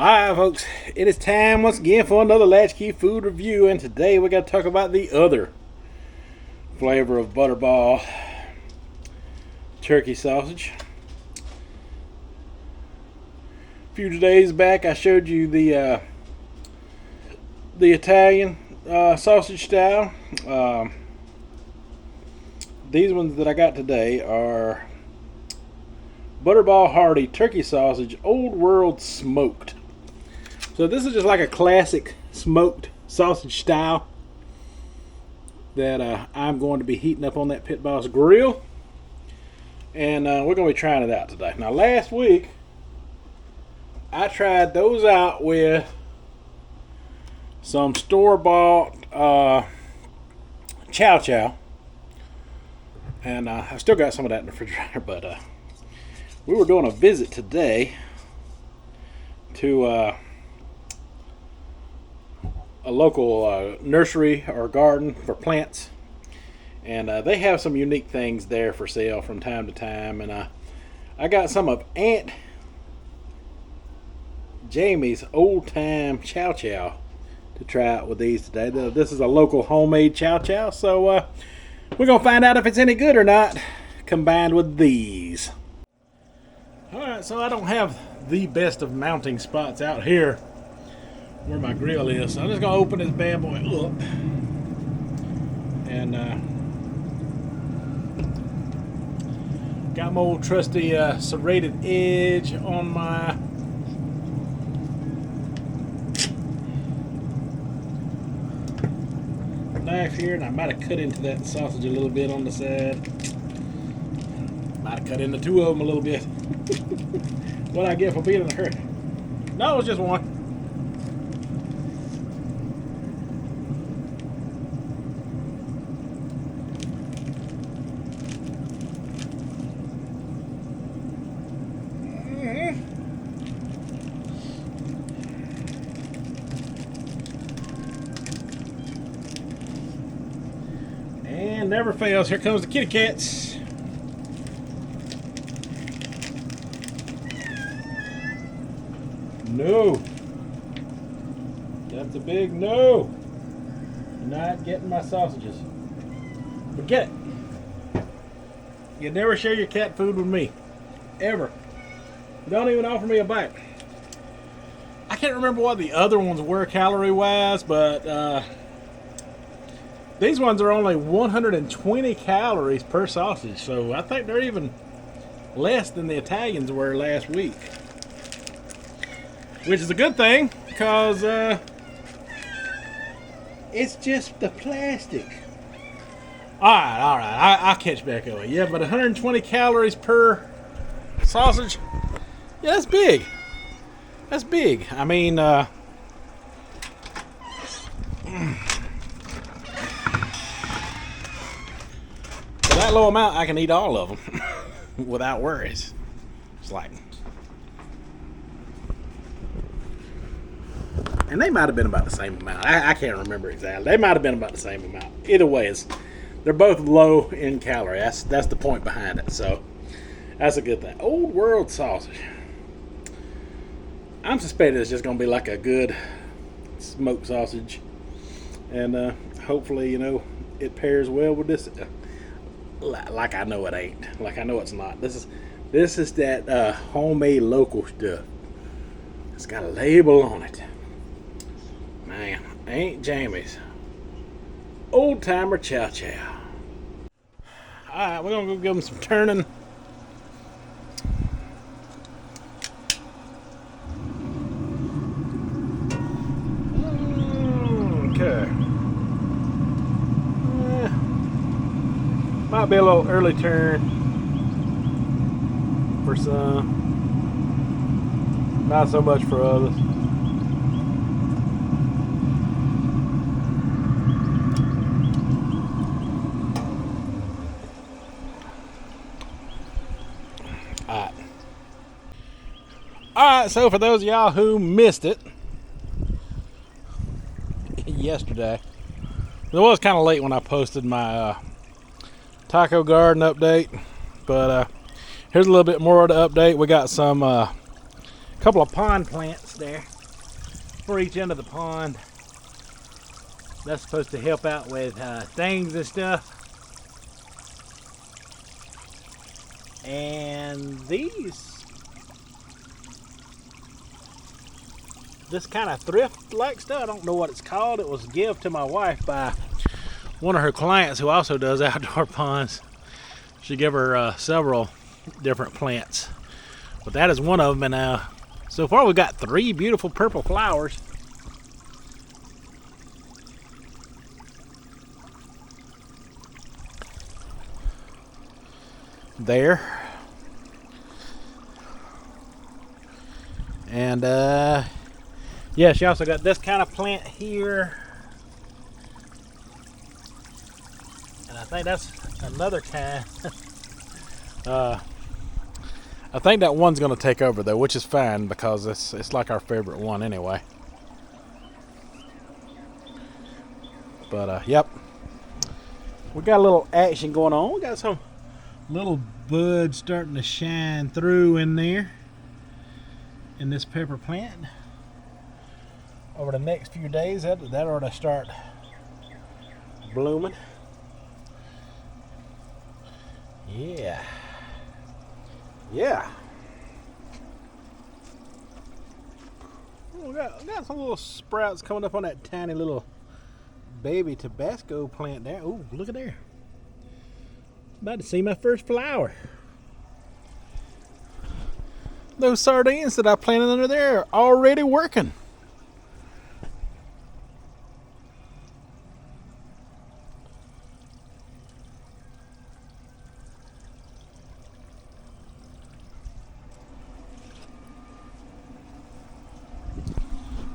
Alright folks, it is time once again for another Latchkey food review, and today we're going to talk about the other flavor of Butterball turkey sausage. A few days back I showed you the Italian sausage style. These ones that I got today are Butterball Hearty turkey sausage, old world smoked. So this is just like a classic smoked sausage style that I'm going to be heating up on that Pit Boss grill, and we're going to be trying it out today. Now last week I tried those out with some store-bought chow chow, and I still got some of that in the refrigerator, but we were doing a visit today to a local nursery or garden for plants, and they have some unique things there for sale from time to time, and I got some of Aunt Jamie's old time chow chow to try out with these today. This is a local homemade chow chow, so we're gonna find out if it's any good or not combined with these. Alright, so I don't have the best of mounting spots out here where my grill is, so I'm just going to open this bad boy up and got my old trusty serrated edge on my knife here, and I might have cut into that sausage a little bit on the side. Might have cut into two of them a little bit. What I get for being in a hurry. No, it was just one. And never fails, here comes the kitty cats. No. That's a big no. Not getting my sausages. Forget it. You never share your cat food with me. Ever. Don't even offer me a bite. I can't remember what the other ones were calorie-wise, but these ones are only 120 calories per sausage, so I think they're even less than the Italians were last week. Which is a good thing, because it's just the plastic. Alright, I'll catch back up. Yeah, but 120 calories per sausage, yeah, that's big. That's big. I mean, for that low amount, I can eat all of them without worries. It's like... And they might have been about the same amount. I can't remember exactly. They might have been about the same amount. Either way, they're both low in calorie. That's the point behind it. So that's a good thing. Old world sausage. I'm suspecting it's just going to be like a good smoked sausage. And hopefully, you know, it pairs well with this. Like I know it ain't. Like I know it's not. This is that homemade local stuff. It's got a label on it. Man, Aunt Jamie's old timer chow chow. Alright, we're gonna go give them some turning. Okay. Might be a little early turn for some, not so much for others. Alright, so for those of y'all who missed it yesterday, it was kind of late when I posted my taco garden update, but here's a little bit more of the update. We got some couple of pond plants there for each end of the pond. That's supposed to help out with things and stuff. And this kind of thrift-like stuff, I don't know what it's called. It was given to my wife by one of her clients who also does outdoor ponds. She gave her several different plants, but that is one of them. And so far we've got 3 beautiful purple flowers. There. And yeah, she also got this kind of plant here. And I think that's another kind. I think that one's going to take over though, which is fine because it's like our favorite one anyway. But yep. We got a little action going on. We got some little buds starting to shine through in there in this pepper plant. Over the next few days that ought to start blooming. Yeah. We got some little sprouts coming up on that tiny little baby Tabasco plant there. Ooh, look at there. About to see my first flower. Those sardines that I planted under there are already working.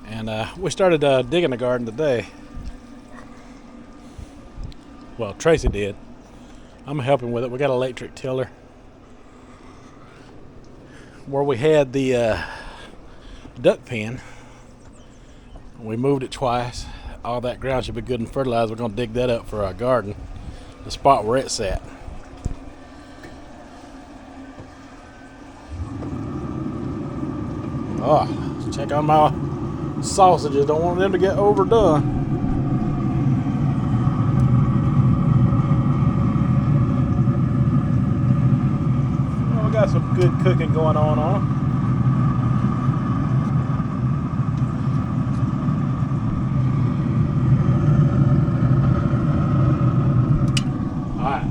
And we started digging the garden today. Well, Tracy did. I'm helping with it. We got an electric tiller. Where we had the duck pen, we moved it twice. All that ground should be good and fertilized. We're going to dig that up for our garden, the spot where it's at. Oh, check on my sausages. Don't want them to get overdone. Got some good cooking going on. Alright.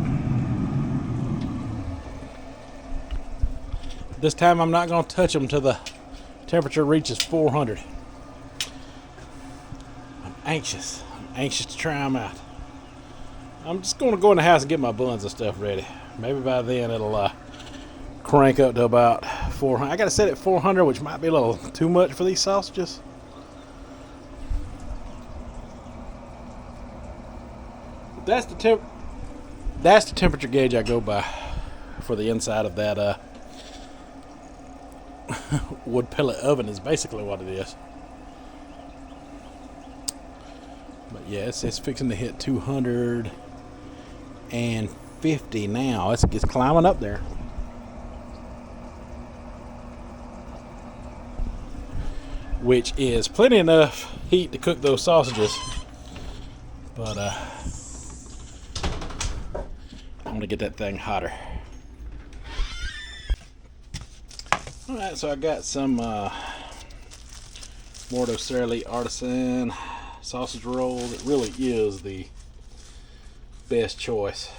This time I'm not going to touch them till the temperature reaches 400. I'm anxious to try them out. I'm just going to go in the house and get my buns and stuff ready. Maybe by then it'll crank up to about 400. I got to set it at 400, which might be a little too much for these sausages. That's the temperature gauge I go by for the inside of that wood pellet oven is basically what it is. But yeah, it's fixing to hit 250 now. It's climbing up there. Which is plenty enough heat to cook those sausages. But I'm gonna get that thing hotter. Alright, so I got some Morto Sara Artisan sausage roll. It really is the best choice.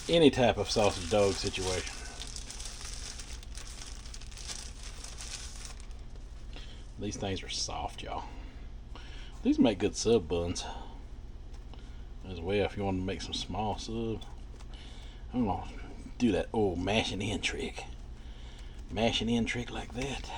Any type of sausage dog situation. These things are soft, y'all. These make good sub buns as well if you want to make some small sub. I'm gonna do that old mashing in trick like that.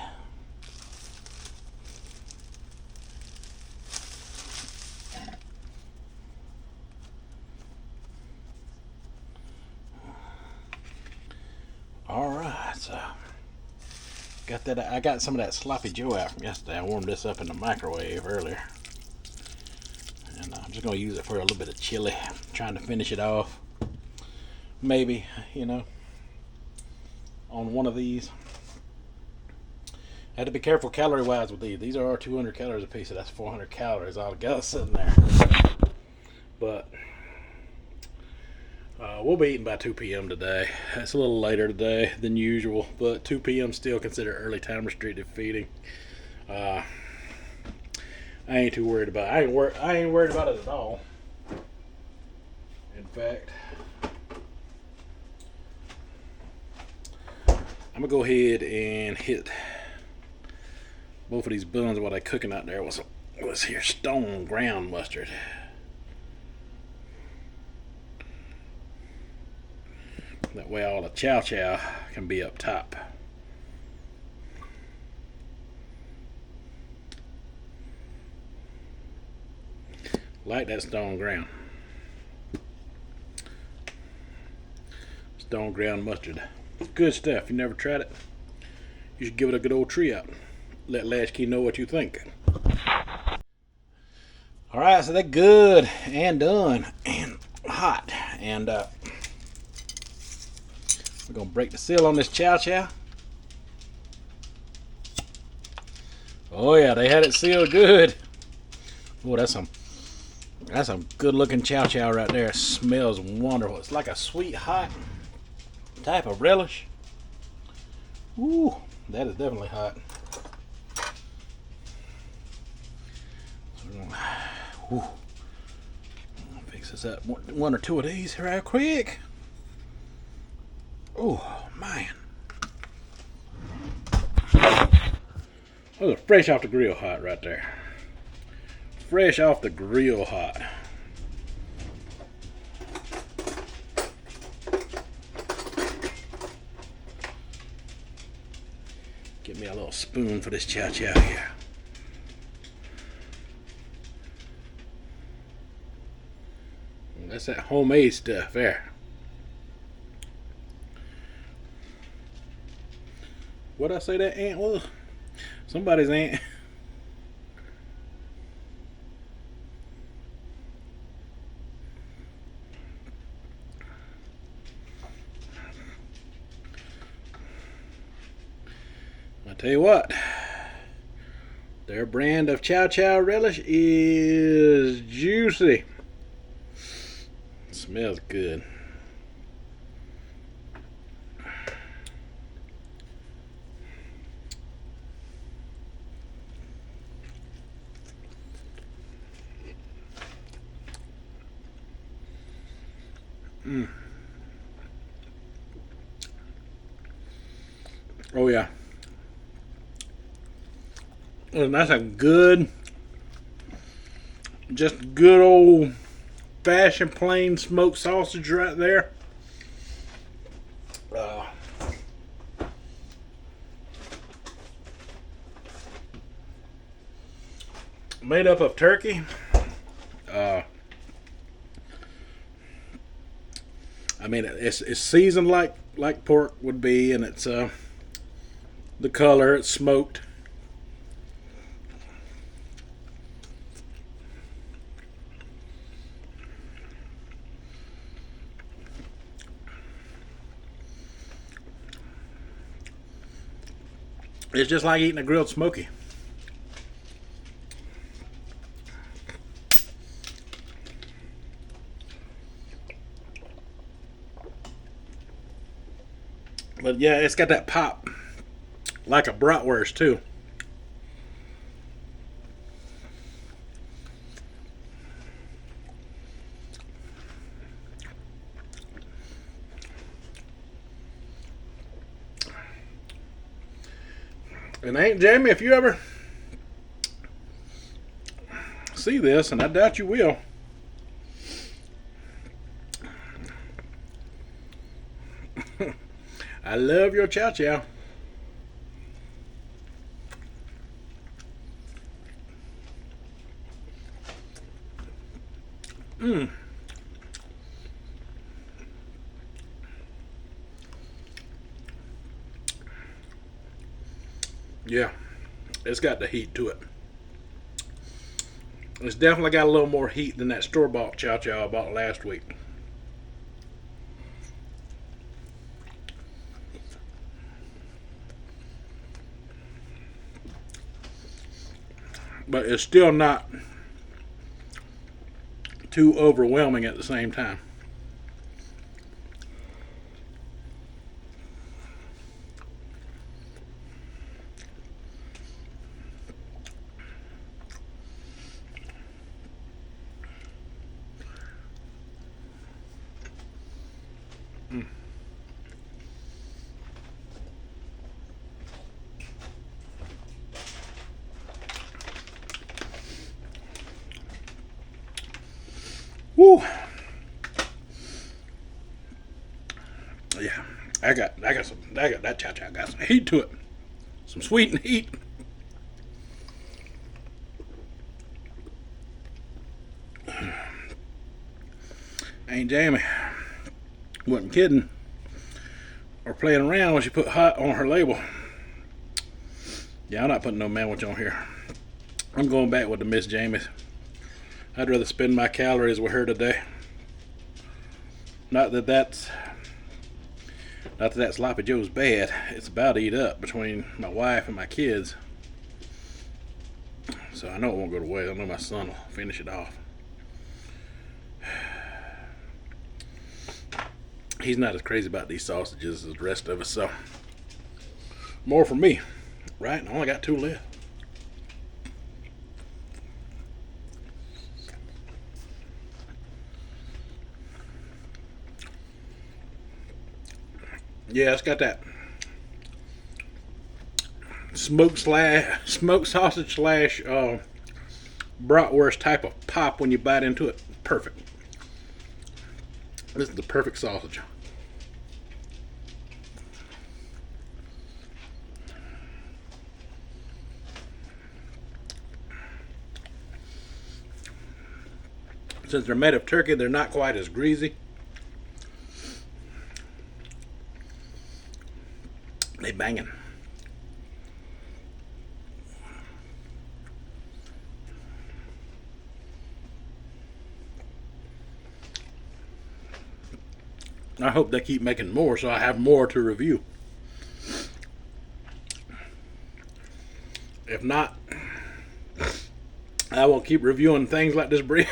Alright, so got that. I got some of that sloppy joe out from yesterday. I warmed this up in the microwave earlier, and I'm just gonna use it for a little bit of chili. I'm trying to finish it off maybe, you know, on one of these. I had to be careful calorie wise with these. These are 200 calories a piece, so that's 400 calories altogether sitting there. But we'll be eating by 2 p.m. today. It's a little later today than usual, but 2 p.m. still considered early time restricted feeding. I ain't too worried about it. I ain't worried about it at all. In fact, I'm gonna go ahead and hit both of these buns while they're cooking out there with what's here, stone ground mustard. That way all the chow chow can be up top. Like that stone ground. Stone ground mustard. It's good stuff. You never tried it? You should give it a good old try out. Let Latchkey know what you think. Alright, so they're good and done and hot. And we're going to break the seal on this chow chow. Oh yeah, they had it sealed good. Oh, that's some good looking chow chow right there. It smells wonderful. It's like a sweet hot type of relish. Ooh, that is definitely hot. Ooh. I'll fix this up. One or two of these right quick. Oh man. Those are fresh off the grill hot right there. Fresh off the grill hot. Get me a little spoon for this chow chow here. That's that homemade stuff there. What'd I say that ant was? Somebody's ant. I tell you what, their brand of chow chow relish is juicy. It smells good. Oh yeah. And that's a good, just good old fashioned plain smoked sausage right there. Made up of turkey. I mean, it's seasoned like pork would be, and it's the color, it's smoked. It's just like eating a grilled smoky. But yeah, it's got that pop like a bratwurst too. And Aunt Jamie, if you ever see this, and I doubt you will, I love your chow chow. Yeah, it's got the heat to it. It's definitely got a little more heat than that store-bought chow chow I bought last week. but it's still not too overwhelming at the same time. Woo! Yeah, I got that cha-cha got some heat to it, some sweet and heat. Ain't Jamie wasn't kidding or playing around when she put hot on her label. Yeah, I'm not putting no sandwich on here. I'm going back with the Miss Jamie's. I'd rather spend my calories with her today. Not that Sloppy Joe's bad. It's about to eat up between my wife and my kids. So I know it won't go to waste. I know my son will finish it off. He's not as crazy about these sausages as the rest of us, so more for me, right? I only got 2 left. Yeah, it's got that smoked sausage slash bratwurst type of pop when you bite into it. Perfect. This is the perfect sausage. Since they're made of turkey, they're not quite as greasy. They banging. I hope they keep making more so I have more to review. If not, I will keep reviewing things like this bread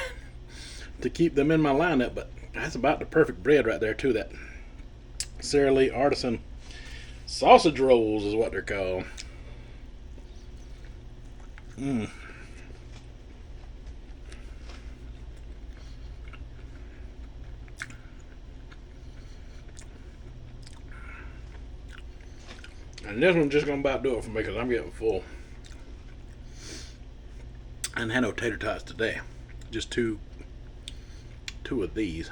to keep them in my lineup. But that's about the perfect bread right there too. That Sara Lee Artisan sausage rolls is what they're called. And this one's just gonna about do it for me because I'm getting full. I didn't have no tater tots today. Just two of these.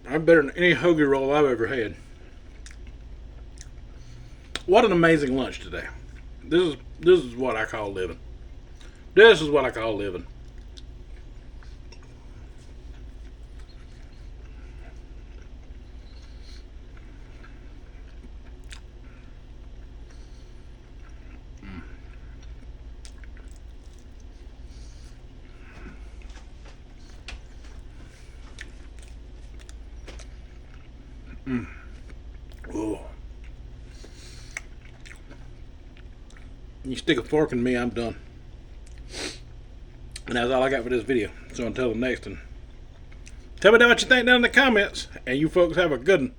I'm better than any hoagie roll I've ever had. What an amazing lunch today. This is what I call living. This is what I call living. Oh. You stick a fork in me, I'm done. And that's all I got for this video. So until the next one, tell me what you think down in the comments. And you folks have a good one.